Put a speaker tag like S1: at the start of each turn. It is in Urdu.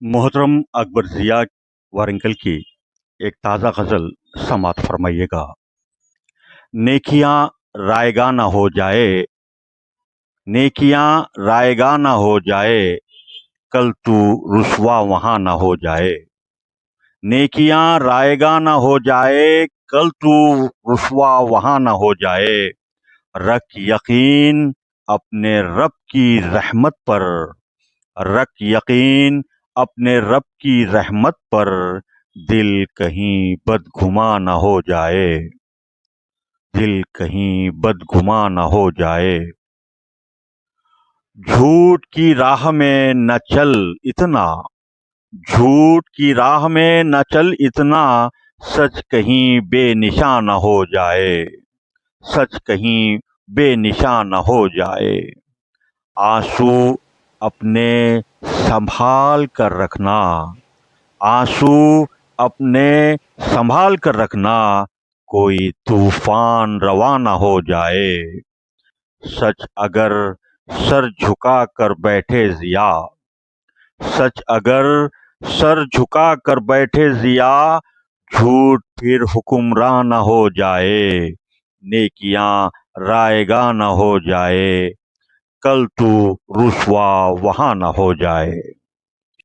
S1: محترم اکبر ضیاء وارنکل کی ایک تازہ غزل سماعت فرمائیے گا۔ نیکیاں رائیگاں نہ ہو جائے، نیکیاں رائیگاں نہ ہو جائے، کل تو رسوا وہاں نہ ہو جائے۔ نیکیاں رائیگاں نہ ہو جائے، کل تو رسوا وہاں نہ ہو جائے۔ رکھ یقین اپنے رب کی رحمت پر، رکھ یقین اپنے رب کی رحمت پر، دل کہیں بدگماں نہ ہو جائے، دل کہیں بدگماں نہ ہو جائے۔ جھوٹ کی راہ میں نہ چل اتنا، جھوٹ کی راہ میں نہ چل اتنا، سچ کہیں بے نشاں نہ ہو جائے، سچ کہیں بے نشاں نہ ہو جائے۔ آنسو اپنے سنبھال کر رکھنا، آنسو اپنے سنبھال کر رکھنا، کوئی طوفان رواں نہ ہو جائے۔ سچ اگر سر جھکا کر بیٹھے ضیا، سچ اگر سر جھکا کر بیٹھے ضیا، جھوٹ پھر حکمراں نہ ہو جائے۔ نیکیاں رائیگاں نہ ہو جائے، کل تو رسوا وہاں نہ ہو جائے۔